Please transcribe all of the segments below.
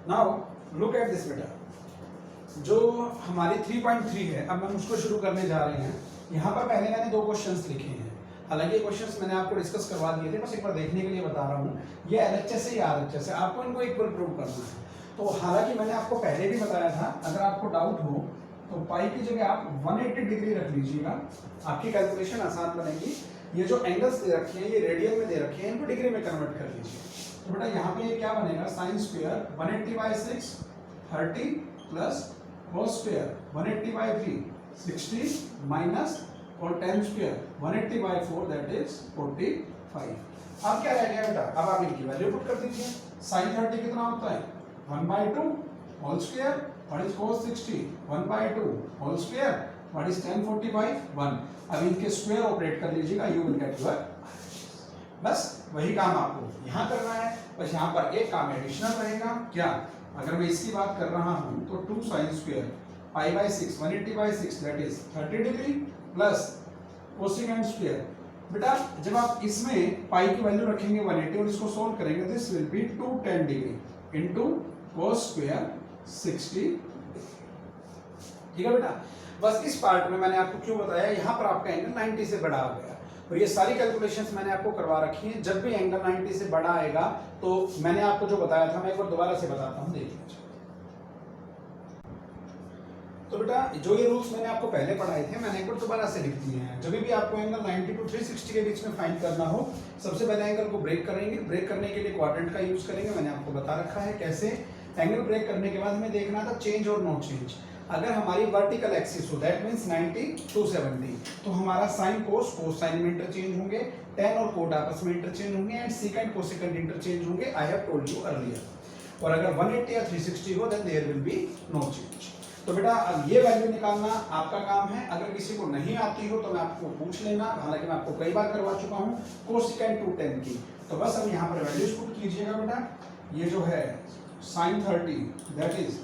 Now look at this बेटा, जो हमारी 3.3 है, अब हम उसको शुरू करने जा रहे हैं। यहाँ पर पहले मैंने 2 क्वेश्चंस लिखे हैं, हालांकि ये क्वेश्चंस मैंने आपको डिस्कस करवा दिए थे, बस एक बार देखने के लिए बता रहा हूँ। ये एलएचएस है या आरएचएस है, आपको इनको एक बार प्रूव करना है। तो हालांकि मैंने आपको पहले भी बताया था, अगर आपको डाउट हो तो पाई की जगह आप 180 डिग्री रख लीजिएगा, आपकी कैलकुलेशन आसान बनेगी। ये जो एंगल्स दे रखे हैं ये रेडियन में दे रखे हैं, इनको डिग्री में कन्वर्ट कर लीजिए। तो बेटा यहाँ पे ये क्या बनेगा, sine square 180/6 30 plus cos square 180/3 60 minus और tan स्क्वायर 180/4 दैट इज 45। अब क्या रह गया बेटा, अब आप इनकी वैल्यू पुट कर दीजिए। sin 30 कितना होता है 1/2 whole square, what is cos 60 1/2 whole square, what is tan 45 1। अब इनके स्क्वायर ऑपरेट कर लीजिएगा, यू विल गेट योर। बस वही काम आपको यहाँ करना है। बस यहाँ पर एक काम एडिशनल रहेगा, क्या, अगर मैं इसकी बात कर रहा हूँ तो 2 sin square π/6 180/6 that is 30 degree plus cosecant square. बेटा जब आप इसमें पाई की वैल्यू रखेंगे 180 और इसको सोल्व करेंगे, this will B 210 degree into cos square 60। ठीक है बेटा, बस इस पार्ट में मैंने आपको क्यों बताया, यहाँ पर आपका एंगल 90 से बड़ा आ गया और ये सारी कैलकुलेशंस मैंने आपको करवा रखी हैं। जब भी एंगल 90 से बड़ा आएगा तो मैंने आपको जो बताया था, मैं एक बार दोबारा से बताता हूँ, देख लीजिए। तो बेटा जो ये रूल्स मैंने आपको पहले पढ़ाए थे, मैंने एक बार दोबारा से लिख दिए हैं। जब भी आपको एंगल 90 टू 360 के बीच में फाइंड करना हो, सबसे पहले एंगल को ब्रेक करेंगे। ब्रेक करने के लिए क्वाड्रेंट का यूज करेंगे, मैंने आपको बता रखा है कैसे। एंगल ब्रेक करने के बाद हमें देखना था चेंज और नो चेंज। अगर हमारी वर्टिकल एक्सिस हो दैट मींस 90 टू 70, तो हमारा साइन कोस साइन में इंटरचेंज होंगे, tan और कोट आपस में इंटरचेंज होंगे एंड सेकंड कोसेकेंट इंटरचेंज होंगे। I have told you earlier. और अगर 180 या 360 हो then there will be no change. तो बेटा अब ये वैल्यू निकालना आपका काम है। अगर किसी को नहीं आती हो तो मैं आपको पूछ लेना, हालांकि मैं आपको कई बार करवा चुका हूँ कोसेकेंट 210 की। तो बस अब यहाँ पर वैल्यूज पुट कीजिएगा बेटा। ये जो है sin 30 that is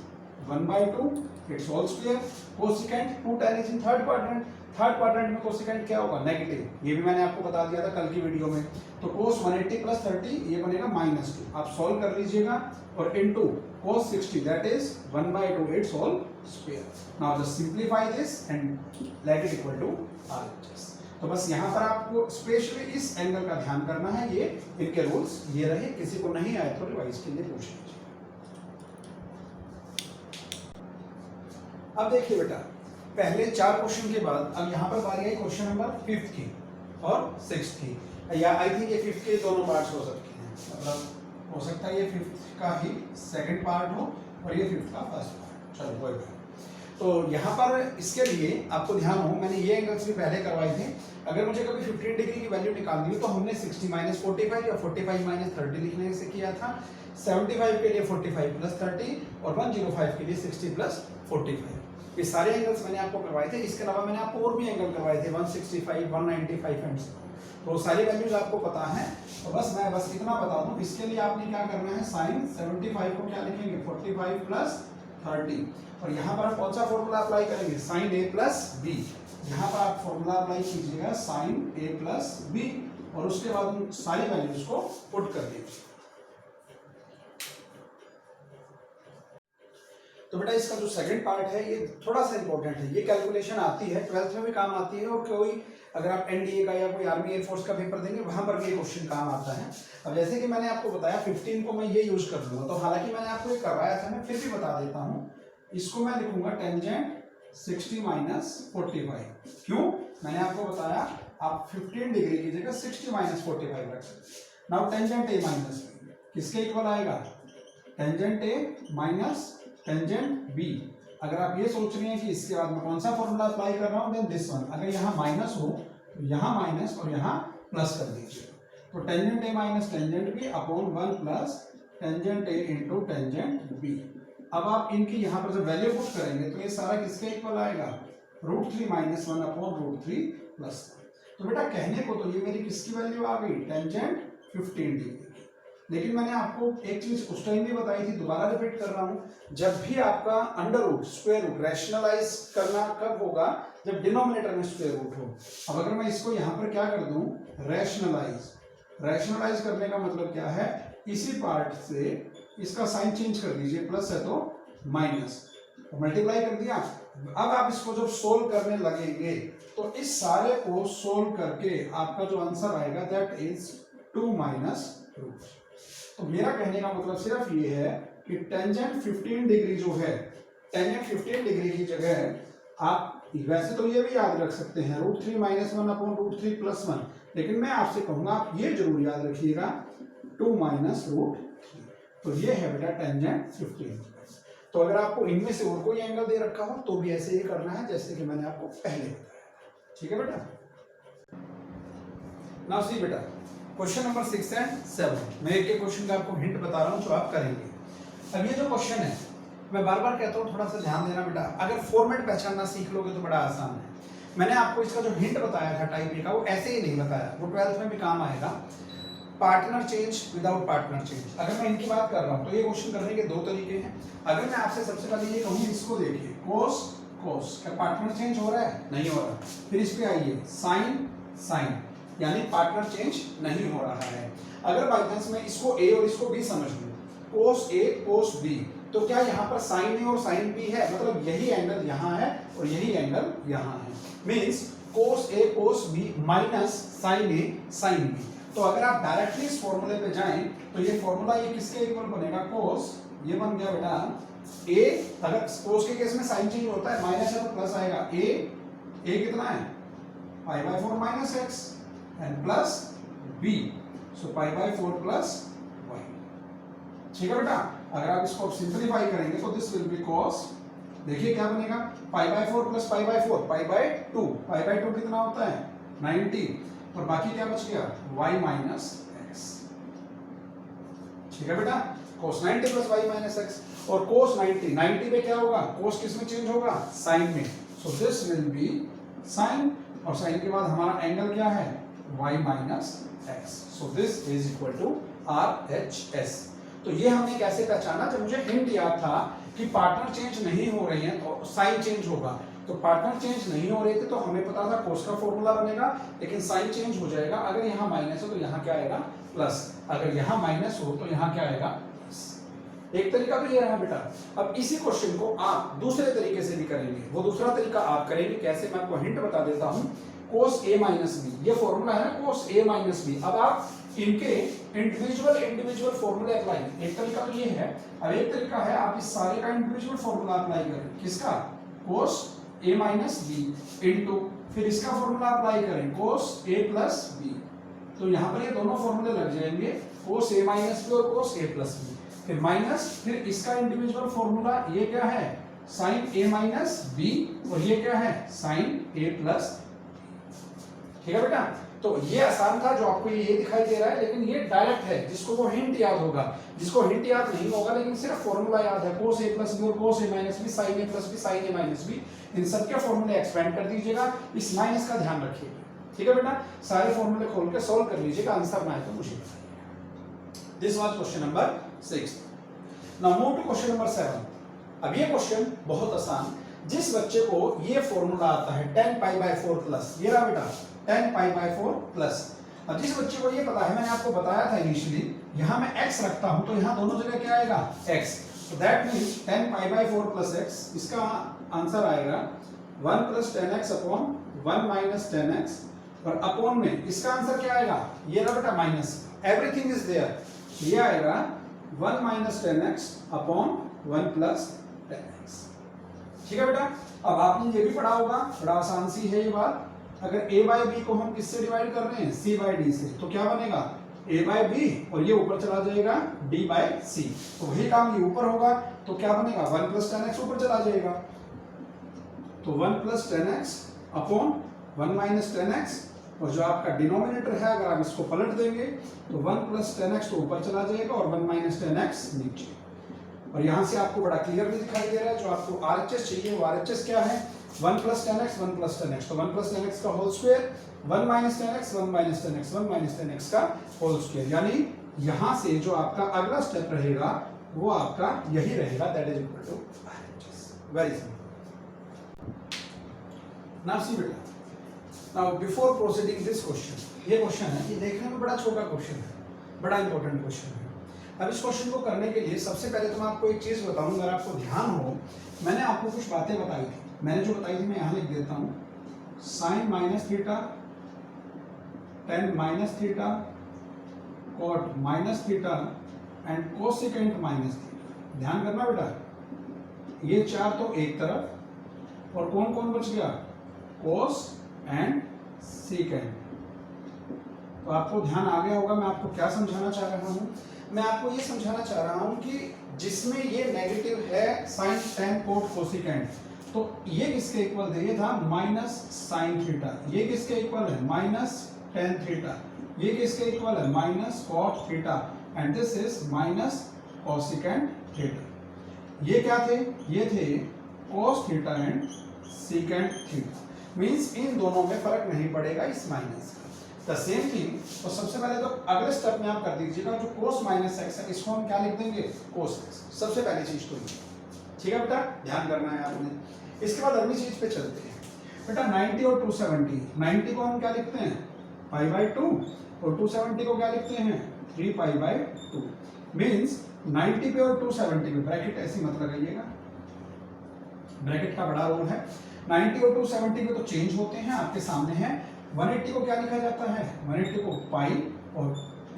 1/2 it's whole square, cosecant 210 is in third quadrant. Third quadrant में कोसेकेंट क्या होगा, नेगेटिव। ये भी मैंने आपको बता दिया था कल की वीडियो में। तो cos 180 प्लस 30 ये बनेगा -2, आप सॉल्व कर लीजिएगा, और into cos 60 that is 1/2 it's whole square. Now just simplify this and let it equal to RHS। तो बस यहाँ पर आपको स्पेशली इस एंगल का ध्यान करना है। ये इनके रूल्स ये रहे, किसी को नहीं आए तो रिवाइज के लिए पूछ लीजिए। अब देखिए बेटा, पहले 4 क्वेश्चन के बाद अब यहाँ पर बारी आई क्वेश्चन नंबर 5 की और 6 की, या आई थिंक ये 5 के दोनों पार्ट्स हो सकते हैं। मतलब हो सकता है ये 5 का ही सेकंड पार्ट हो और ये 5 का फर्स्ट पार्ट। चलो कोई बात। तो यहाँ पर इसके लिए आपको ध्यान हो, मैंने ये एंगल्स भी पहले करवाए थे। अगर मुझे कभी 15 डिग्री की वैल्यू निकालनी हो तो हमने 60 - 45 या 45 - 30 लिखने से किया था। 75 के लिए 45 + 30 और 105 के लिए 60 + 45। ये सारे एंगल्स मैंने आपको करवाए थे। इसके अलावा मैंने आपको और भी एंगल करवाए थे 165, 195 एंड तो सारी वैल्यूज आपको पता है। तो बस मैं इतना बता दूं, इसके लिए आपने क्या करना है, sin 75 को क्या लिखेंगे 45 + 30, और यहाँ पर कौन सा फॉर्मूला अप्लाई करेंगे, sin A + B। यहाँ पर आप फॉर्मूला अप्लाई कीजिएगा sin A + B, और उसके बाद उन सारी वैल्यूज को पुट कर दीजिए। तो बेटा इसका जो सेकंड पार्ट है ये थोड़ा सा इंपॉर्टेंट है। ये कैलकुलेशन आती है 12th में भी काम आती है, और कोई अगर आप एनडीए का या कोई आर्मी एयरफोर्स का पेपर देंगे वहां पर भी ये क्वेश्चन काम आता है। अब जैसे कि मैंने आपको बताया 15 को मैं ये यूज कर लूंगा, तो हालांकि मैंने आपको ये करवाया था, मैं फिर भी बता देता हूँ। इसको मैं लिखूंगा टेंजेंट 60 - 45। क्यों, मैंने आपको बताया आप 15 डिग्री की जगह 60 - 45 रख सकते। नाउ टेंजेंट A - B किसके इक्वल आएगा, tangent A minus tangent B। अगर आप ये सोच रहे हैं कि इसके बाद में कौन सा फॉर्मूला अप्लाई कर रहा हूं, देन दिस वन। अगर यहाँ माइनस हो तो यहाँ माइनस और यहाँ प्लस कर दीजिए। तो tangent A minus tangent B upon 1 plus tangent A into tangent B। अब आप इनकी यहाँ पर जब वैल्यू पुट करेंगे तो ये सारा किसके इक्वल आएगा, √3 - 1 अपॉन √3 प्लस। तो बेटा कहने को तो ये मेरी किसकी वैल्यू आ गई, टेंजेंट 15 डिग्री। लेकिन मैंने आपको एक चीज उस टाइम भी बताई थी, दोबारा रिपीट कर रहा हूं, जब भी आपका under root square root rationalise करना कब होगा, जब डिनोमिनेटर में स्क्वायर रूट हो। अब अगर मैं इसको यहां पर क्या कर दूं, रैशनलाइज करने का मतलब क्या है, इसी पार्ट से इसका साइन चेंज कर दीजिए, प्लस है तो माइनस, तो मल्टीप्लाई कर दिया। अब आप इसको जब सोल्व करने लगेंगे तो इस सारे को सोल्व करके आपका जो आंसर आएगा दैट इज 2 माइनस रूट। तो मेरा कहने का मतलब सिर्फ ये है कि टेंजेंट 15 डिग्री जो है, टेंजेंट 15 डिग्री की जगह आप वैसे तो ये भी याद रख सकते हैं √3 - 1 अपॉन √3 + 1, लेकिन मैं आपसे कहूंगा आप ये जरूर याद रखिएगा 2 माइनस √3। तो ये है बेटा टेंजेंट 15। तो अगर आपको इनमें से और कोई एंगल दे रखा हो तो भी ऐसे ही करना है जैसे कि मैंने आपको पहले बताया। ठीक है बेटा। नाउ सी बेटा क्वेश्चन नंबर 6 एंड 7, मैं एक एक क्वेश्चन का आपको हिंट बता रहा हूं जो आप करेंगे। अब ये जो क्वेश्चन है मैं बार बार कहता हूँ थोड़ा सा ध्यान देना बेटा, अगर फॉर्मेट पहचानना सीख लोगे तो बड़ा आसान है। मैंने आपको इसका जो हिंट बताया था टाइप ए का वो ऐसे ही नहीं बताया, वो 12th में भी काम आएगा। Partner change without partner change, अगर मैं इनकी बात कर रहा हूँ तो ये क्वेश्चन करने के 2 तरीके हैं। अगर मैं आपसे सबसे पहले ये कहूँ इसको देखिए कोस कोस, क्या पार्टनर चेंज हो रहा है? नहीं हो रहा। फिर इस पे आइए साइन साइन, यानी पार्टनर चेंज नहीं हो रहा है। अगर बाई चांस मैं इसको ए और इसको बी समझ लूँ, कोस ए कोस बी, तो क्या यहाँ पर साइन ए और साइन बी है? मतलब यही एंगल यहाँ है और यही एंगल यहाँ है, मीन्स कोस ए कोस बी माइनस साइन ए साइन बी। तो अगर आप डायरेक्टली इस फॉर्मूले पे जाएं तो ये फॉर्मूला ये किसके इक्वल बनेगा? कोस, ये बन गया बेटा ए, अगर कोस के केस में साइन चेंज होता है, माइनस है तो प्लस आएगा, ए कितना है? π/4 minus x and plus B, so π/4 plus y. ठीक है बेटा। अगर आप इसको सिंपलीफाई करेंगे तो दिस विल बी cos, देखिए क्या बनेगा π/4 प्लस π/4 π/2, π/2 कितना होता है? 90, और बाकी क्या बच गया? y minus x. ठीक है बेटा, cos 90 plus y minus x, और cos 90 पे क्या होगा? cos किस में चेंज होगा? साइन में, so this will be sine, और साइन के बाद हमारा एंगल क्या है? y minus x, so this is equal to RHS। तो ये हमने कैसे पहचाना? जब मुझे हिंट याद था कि पार्टनर चेंज नहीं हो रही है तो साइन चेंज होगा, तो पार्टनर चेंज नहीं हो रहे थे तो हमें पता था कोस का फॉर्मूला बनेगा, लेकिन साइन चेंज हो जाएगा। अगर यहाँ माइनस हो तो यहाँ क्या आएगा? प्लस, अगर यहाँ माइनस हो तो यहाँ क्या आएगा? प्लस। एक तरीका तो ये रहा बेटा। अब इसी क्वेश्चन को आप दूसरे तरीके से भी करेंगे, वो दूसरा तरीका आप करेंगे कैसे, मैं आपको हिंट बता देता हूँ। कोस ए माइनस बी, ये फॉर्मूला है ना कोस ए माइनस बी, अब आप इनके इंडिविजुअल फॉर्मूले अप्लाई। एक तरीका तो ये है, अब एक तरीका है आप इस सारे का इंडिविजुअल फॉर्मूला अप्लाई करें। किसका? कोस ए माइनस बी इनटू, फिर इसका फॉर्मूला अप्लाई करें कोस ए प्लस बी, तो यहाँ पर ये दोनों फॉर्मूले लग जाएंगे, कोस ए माइनस बी और कोस ए प्लस बी, फिर माइनस, फिर इसका इंडिविजुअल फॉर्मूला ये क्या है? साइन ए माइनस बी, और ये क्या है? साइन ए प्लस। ठीक है बेटा। तो ये आसान था जो आपको ये दिखाई दे रहा है, लेकिन ये डायरेक्ट है, जिसको वो हिंट याद होगा, जिसको हिंट याद नहीं होगा लेकिन सिर्फ फॉर्मूला याद है, cos a प्लस बी और cos a minus B, sin a plus B, sin a minus B, इन सबके फॉर्मूले एक्सपेंड कर दीजिएगा, इस माइनस का ध्यान रखिएगा। ठीक है बेटा, सारे फॉर्मूले खोल के सॉल्व कर लीजिएगा, आंसर ना आए तो मुझे बताइएगा। This was question number 6। Now move to question number 7। अब ये क्वेश्चन बहुत आसान, जिस बच्चे को ये फॉर्मूला आता है 10 π/4 प्लस, ये रहा बेटा 10 π/4 प्लस। अब जिस बच्चे को ये पता है, मैंने आपको बताया था इनिशियली, यहाँ मैं x रखता हूँ तो यहाँ दोनों जगह क्या आएगा? x, so that means 10 π/4 plus x, इसका आंसर आएगा 1 plus 10x upon 1 minus 10x, और अपॉन में इसका आंसर क्या आएगा? ये रहा बेटा माइनस, एवरीथिंग इज देयर, ये आएगा 1 minus 10x upon 1 plus 10x। ठीक है बेटा। अब आपने ये भी पढ़ा होगा, बड़ा आसान सी है ये बात, अगर a बाय b को हम किससे डिवाइड कर रहे हैं? c बाय d से, तो क्या बनेगा? a बाय b, और ये ऊपर चला जाएगा d बाय c, तो वही काम ये ऊपर होगा, तो क्या बनेगा? 1 प्लस 10x ऊपर चला जाएगा, तो 1 plus 10x upon 1 minus 10x, और जो आपका डिनोमिनेटर है अगर आप इसको पलट देंगे तो 1 प्लस 10x तो ऊपर चला जाएगा और 1 माइनस 10x नीचे। और यहाँ से आपको बड़ा क्लियर भी दिखाई दे रहा है, जो आपको RHS चाहिए वो RHS क्या है? 1 प्लस 10x 1 प्लस 10x, तो 1 प्लस 10x का whole square, 1 minus 10x 1 minus 10x 1 minus 10x का होल स्क्वायर, यानी यहाँ से जो आपका अगला स्टेप रहेगा वो आपका यही रहेगा, that is equal to RHS। Very simple. Now see बेटा, now before proceeding this question, ये क्वेश्चन है, ये देखने में बड़ा छोटा क्वेश्चन है, बड़ा इंपॉर्टेंट क्वेश्चन है। अब इस क्वेश्चन को करने के लिए सबसे पहले तो मैं आपको एक चीज बताऊं, अगर आपको ध्यान हो, मैंने आपको कुछ बातें बताई थी। मैंने जो बताई थी मैं यहाँ लिख देता हूँ, sine minus theta, tan minus theta, cot minus theta and cosecant minus theta. ध्यान करना बेटा, ये चार तो एक तरफ, और कौन कौन बच गया, कोस एंड सीकेंट। तो आपको ध्यान आ गया होगा मैं आपको क्या समझाना चाह रहा हूं। मैं आपको ये समझाना चाह रहा हूं कि जिसमें ये नेगेटिव है साइन टेन कोट कोसिकेंट, तो ये किसके इक्वल है, ये था माइनस साइन थीटा। ये किसके इक्वल है, माइनस टेन थीटा। ये किसके इक्वल है, minus cot theta, and this is minus cosecant theta. ये क्या थे, ये थे cos theta and secant theta. Means इन दोनों में फर्क नहीं पड़ेगा इस माइनस का। द सेम थिंग, तो सबसे पहले तो अगले स्टेप में आप कर दीजिएगा, जो कोस माइनस एक्स है इसको हम क्या लिख देंगे, कोस एक्स। सबसे पहली चीज तो ये, ठीक है बेटा, ध्यान करना है आपने। इसके बाद अगली चीज पे चलते हैं बेटा। 90 और 270, 90 को हम क्या लिखते हैं, पाई बाई 2, और 270 को क्या लिखते हैं, 3 पाई बाई 2। मीन्स 90 पे और 270 पे ब्रैकेट ऐसी मत लगाइएगा, ब्रैकेट का बड़ा रोल है। 90 और 270 पे तो चेंज होते हैं, आपके सामने है। 180 को क्या लिखा जाता है, 180 को पाई और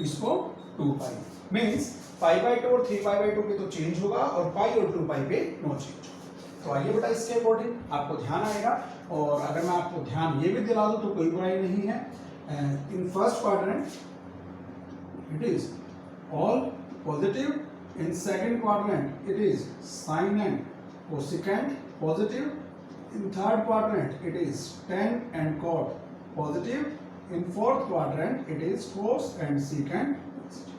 इसको 2 पाई। मीन्स पाई बाई 2 और 3 पाई बाई 2 पे तो चेंज होगा, और पाई और 2 पाई पे नो चेंज। तो आइए बेटा, इसके अकॉर्डिंग आपको ध्यान आएगा, और अगर मैं आपको ध्यान ये भी दिला दूं तो कोई बुराई नहीं है। In first quadrant it is all positive, in second quadrant it is sine and cosecant positive, in third quadrant it is tan and cot positive, in fourth quadrant it is cos and secant positive।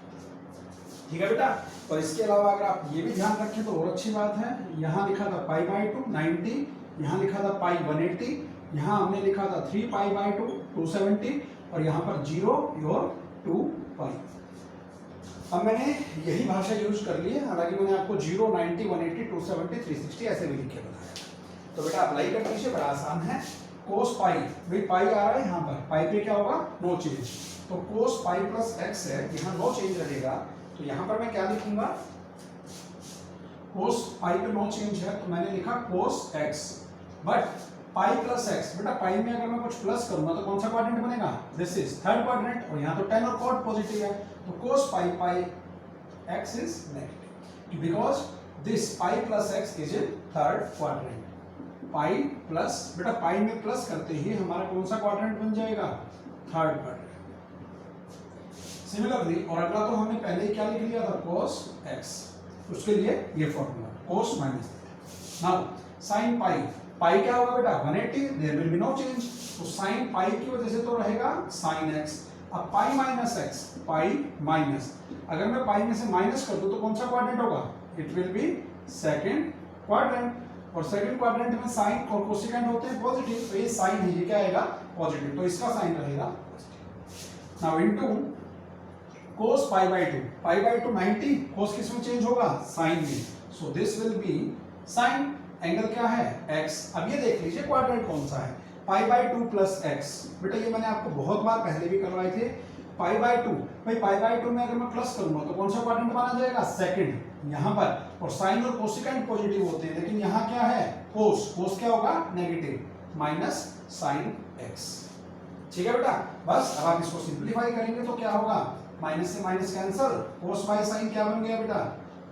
ठीक है बेटा। और इसके अलावा अगर आप ये भी ध्यान रखें तो और अच्छी बात है, यहाँ लिखा था पाई बाई 2 90, यहाँ लिखा था पाई 180, यहाँ हमने लिखा था 3 पाई बाई 2 270, और यहाँ पर 0 और 2 पाई। अब मैंने यही भाषा यूज कर ली है, हालांकि मैंने आपको 0 90 180 270 360 ऐसे भी लिख के बताया। तो बेटा अप्लाई कर दीजिए, बड़ा आसान है। कोस पाई, भाई पाई आ रहा है यहाँ पर, पाई पे क्या होगा, नो चेंज। तो कोस पाई प्लस एक्स है, यहाँ नो चेंज रहेगा, तो यहाँ पर मैं क्या लिखूंगा, कोस पाई पे नो चेंज है तो मैंने लिखा cos x. But pi plus x, बेटा पाई में अगर मैं कुछ प्लस करूंगा तो कौन सा क्वाड्रेंट बनेगा, दिस इज थर्ड क्वाड्रेंट, और यहाँ तो टेन और कॉट पॉजिटिव है, तो cos pi pi x is negative, because this pi plus x is in third quadrant. Pi plus, बेटा पाई में प्लस करते ही हमारा कौन सा क्वाड्रेंट बन जाएगा, थर्ड क्वाड्रेंट। सिमिलरली, और अगला तो हमने पहले ही क्या लिख लिया था, कोस एक्स, उसके लिए ये formula cos minus theta. Now sine pi, pi क्या होगा बेटा 180, there will be no change, तो साइन पाई की वजह से तो रहेगा साइन एक्स। अब pi minus x, pi minus, अगर मैं पाई में से माइनस कर दूं तो कौन सा क्वाड्रेंट होगा, it will be second quadrant, और सेकंड क्वाड्रेंट में साइन और कोसेकेंट होते हैं पॉजिटिव, तो ये साइन है, ये क्या आएगा पॉजिटिव, तो इसका साइन रहेगा positive. Now into cos pi by 2, pi by 2 90, cos किस में चेंज होगा, साइन में, so this will be sine, angle क्या है x। अब ये देख लीजिए क्वाड्रेंट कौन सा है, पाई बाई 2 प्लस एक्स। बेटा ये मैंने आपको बहुत बार पहले भी करवाए थे, पाई बाई 2, भाई पाई बाई 2 में अगर मैं प्लस करूंगा तो कौन सा क्वाड्रेंट माना जाएगा, सेकंड यहाँ पर, और साइन और कोसेकेंट पॉजिटिव होते हैं, लेकिन यहाँ क्या है कोस, कोस क्या होगा नेगेटिव, माइनस साइन एक्स। ठीक है बेटा, बस अब आप इसको सिंप्लीफाई करेंगे तो क्या होगा, माइनस से minus cancel, cos by sine क्या बन गया बेटा,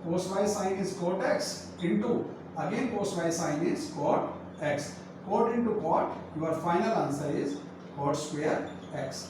cos by sine is cot x into again cos by sine is cot x, cot into cot, your final answer is cot square x.